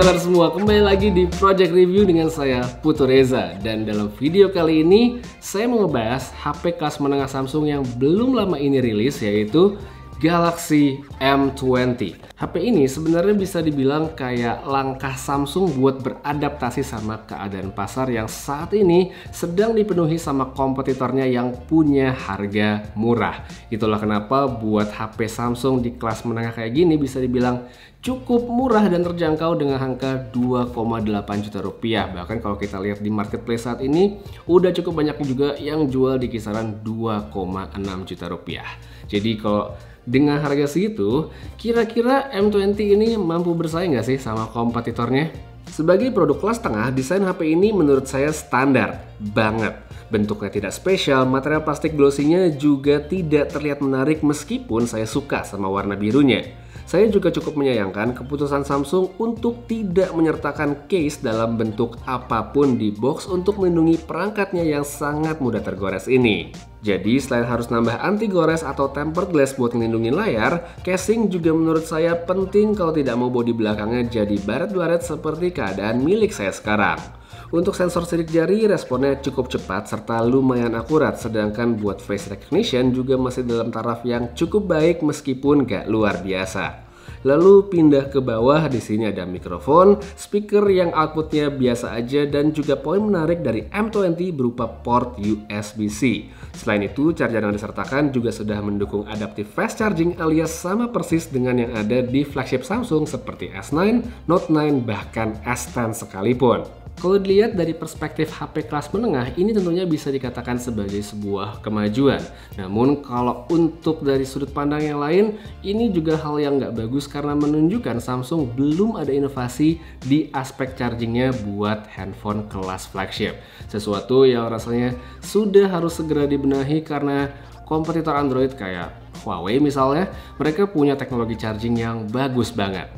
pendengar semua, kembali lagi di Project Review dengan saya Putu Reza. Dan dalam video kali ini saya mau ngebahas HP kelas menengah Samsung yang belum lama ini rilis, yaitu Galaxy M20. HP ini sebenarnya bisa dibilang kayak langkah Samsung buat beradaptasi sama keadaan pasar yang saat ini sedang dipenuhi sama kompetitornya yang punya harga murah. Itulah kenapa buat HP Samsung di kelas menengah kayak gini bisa dibilang cukup murah dan terjangkau dengan angka 2,8 juta rupiah. Bahkan kalau kita lihat di marketplace saat ini udah cukup banyak juga yang jual di kisaran 2,6 juta rupiah. Jadi kalau dengan harga segitu, kira-kira M20 ini mampu bersaing nggak sih sama kompetitornya? Sebagai produk kelas tengah, desain HP ini menurut saya standar banget. Bentuknya tidak spesial, material plastik glossy-nya juga tidak terlihat menarik meskipun saya suka sama warna birunya. Saya juga cukup menyayangkan keputusan Samsung untuk tidak menyertakan case dalam bentuk apapun di box untuk melindungi perangkatnya yang sangat mudah tergores ini. Jadi selain harus nambah anti gores atau tempered glass buat ngelindungin layar, casing juga menurut saya penting kalau tidak mau bodi belakangnya jadi baret-baret seperti keadaan milik saya sekarang. Untuk sensor sidik jari, responnya cukup cepat serta lumayan akurat, sedangkan buat face recognition juga masih dalam taraf yang cukup baik meskipun gak luar biasa. Lalu pindah ke bawah, di sini ada mikrofon, speaker yang outputnya biasa aja, dan juga poin menarik dari M20 berupa port USB-C. Selain itu, charger yang disertakan juga sudah mendukung adaptive fast charging alias sama persis dengan yang ada di flagship Samsung seperti S9, Note 9, bahkan S10 sekalipun. Kalau dilihat dari perspektif HP kelas menengah, ini tentunya bisa dikatakan sebagai sebuah kemajuan. Namun kalau untuk dari sudut pandang yang lain, ini juga hal yang nggak bagus karena menunjukkan Samsung belum ada inovasi di aspek chargingnya buat handphone kelas flagship. Sesuatu yang rasanya sudah harus segera dibenahi karena kompetitor Android kayak Huawei misalnya, mereka punya teknologi charging yang bagus banget.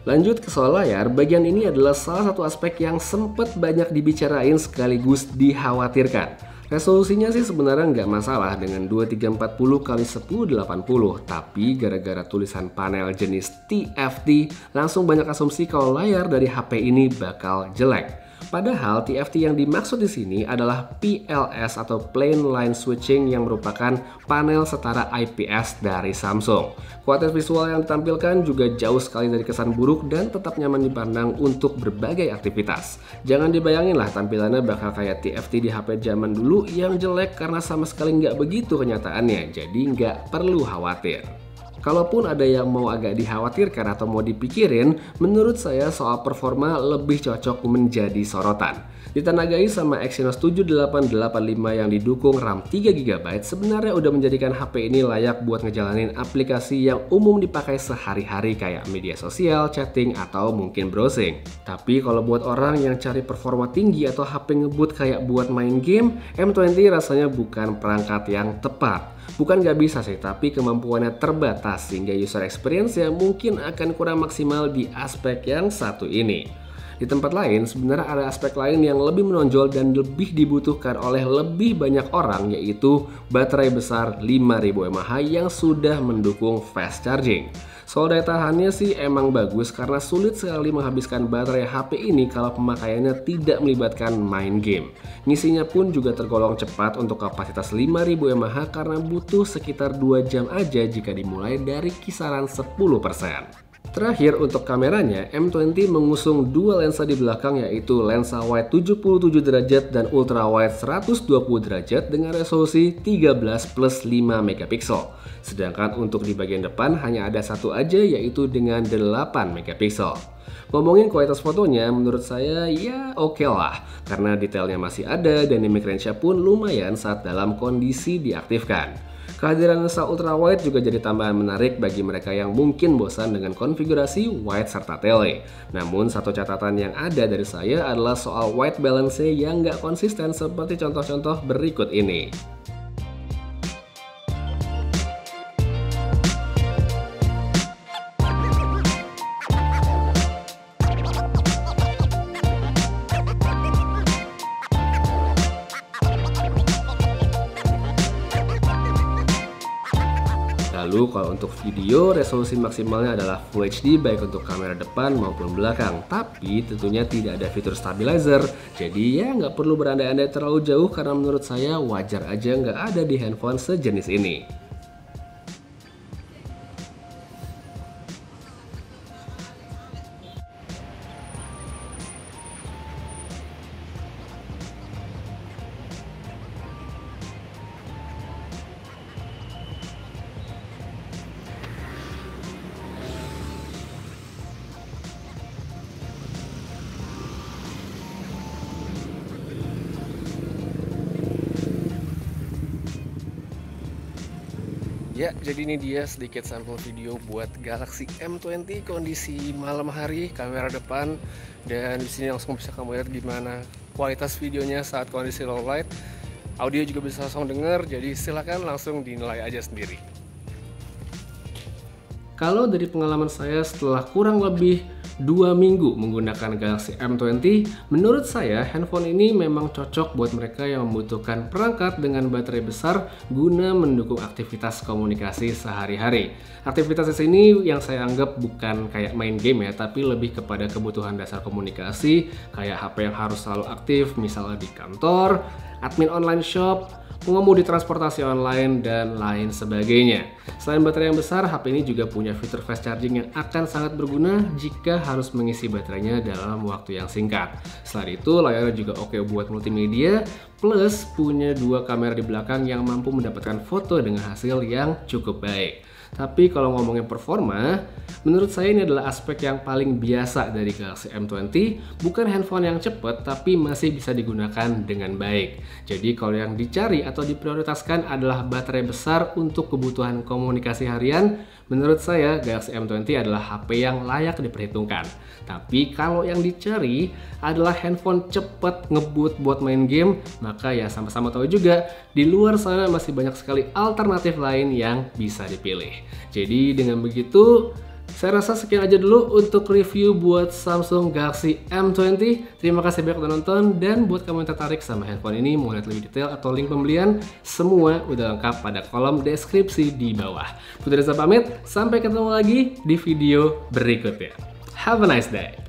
Lanjut ke soal layar, bagian ini adalah salah satu aspek yang sempat banyak dibicarain sekaligus dikhawatirkan. Resolusinya sih sebenarnya nggak masalah dengan 2340x1080, tapi gara-gara tulisan panel jenis TFT, langsung banyak asumsi kalau layar dari HP ini bakal jelek. Padahal TFT yang dimaksud di sini adalah PLS atau Plane Line Switching yang merupakan panel setara IPS dari Samsung. Kualitas visual yang ditampilkan juga jauh sekali dari kesan buruk dan tetap nyaman dipandang untuk berbagai aktivitas. Jangan dibayangin lah tampilannya bakal kayak TFT di HP zaman dulu yang jelek karena sama sekali nggak begitu kenyataannya, jadi nggak perlu khawatir. Kalaupun ada yang mau agak dikhawatirkan atau mau dipikirin, menurut saya soal performa lebih cocok menjadi sorotan. Ditenagai sama Exynos 7885 yang didukung RAM 3GB, sebenarnya udah menjadikan HP ini layak buat ngejalanin aplikasi yang umum dipakai sehari-hari kayak media sosial, chatting, atau mungkin browsing. Tapi kalau buat orang yang cari performa tinggi atau HP ngebut kayak buat main game, M20 rasanya bukan perangkat yang tepat. Bukan gak bisa sih, tapi kemampuannya terbatas sehingga user experience yang mungkin akan kurang maksimal di aspek yang satu ini. Di tempat lain, sebenarnya ada aspek lain yang lebih menonjol dan lebih dibutuhkan oleh lebih banyak orang, yaitu baterai besar 5000 mAh yang sudah mendukung fast charging. Soal daya tahannya sih emang bagus karena sulit sekali menghabiskan baterai HP ini kalau pemakaiannya tidak melibatkan main game. Ngisinya pun juga tergolong cepat untuk kapasitas 5000 mAh karena butuh sekitar 2 jam aja jika dimulai dari kisaran 10%. Terakhir untuk kameranya, M20 mengusung dua lensa di belakang, yaitu lensa wide 77 derajat dan ultra wide 120 derajat dengan resolusi 13+5 megapiksel. Sedangkan untuk di bagian depan hanya ada satu aja, yaitu dengan 8 megapiksel. Ngomongin kualitas fotonya, menurut saya ya oke lah, karena detailnya masih ada, dynamic range-nya pun lumayan saat dalam kondisi diaktifkan. Kehadiran lensa ultrawide juga jadi tambahan menarik bagi mereka yang mungkin bosan dengan konfigurasi wide serta tele. Namun satu catatan yang ada dari saya adalah soal white balance yang nggak konsisten seperti contoh-contoh berikut ini. Lalu kalau untuk video, resolusi maksimalnya adalah Full HD baik untuk kamera depan maupun belakang. Tapi tentunya tidak ada fitur stabilizer. Jadi ya nggak perlu berandai-andai terlalu jauh karena menurut saya wajar aja nggak ada di handphone sejenis ini. Ya, jadi ini dia sedikit sampel video buat Galaxy M20 kondisi malam hari, kamera depan, dan di sini langsung bisa kamu lihat gimana kualitas videonya saat kondisi low light. Audio juga bisa langsung denger, jadi silakan langsung dinilai aja sendiri. Kalau dari pengalaman saya setelah kurang lebih 2 minggu menggunakan Galaxy M20, menurut saya handphone ini memang cocok buat mereka yang membutuhkan perangkat dengan baterai besar guna mendukung aktivitas komunikasi sehari-hari. Aktivitas di sini yang saya anggap bukan kayak main game ya, tapi lebih kepada kebutuhan dasar komunikasi, kayak HP yang harus selalu aktif, misalnya di kantor, admin online shop, pengemudi transportasi online, dan lain sebagainya. Selain baterai yang besar, HP ini juga punya fitur fast charging yang akan sangat berguna jika harus mengisi baterainya dalam waktu yang singkat. Selain itu, layarnya juga oke buat multimedia, plus punya 2 kamera di belakang yang mampu mendapatkan foto dengan hasil yang cukup baik. Tapi kalau ngomongin performa, menurut saya ini adalah aspek yang paling biasa dari Galaxy M20. Bukan handphone yang cepat, tapi masih bisa digunakan dengan baik. Jadi kalau yang dicari atau diprioritaskan adalah baterai besar untuk kebutuhan komunikasi harian, menurut saya Galaxy M20 adalah HP yang layak diperhitungkan. Tapi kalau yang dicari adalah handphone cepat ngebut buat main game, maka ya sama-sama tahu juga di luar sana masih banyak sekali alternatif lain yang bisa dipilih. Jadi dengan begitu, saya rasa sekian aja dulu untuk review buat Samsung Galaxy M20. Terima kasih banyak udah nonton, dan buat kamu yang tertarik sama handphone ini, mau lihat lebih detail atau link pembelian, semua udah lengkap pada kolom deskripsi di bawah. Putu Reza pamit, sampai ketemu lagi di video berikutnya. Have a nice day.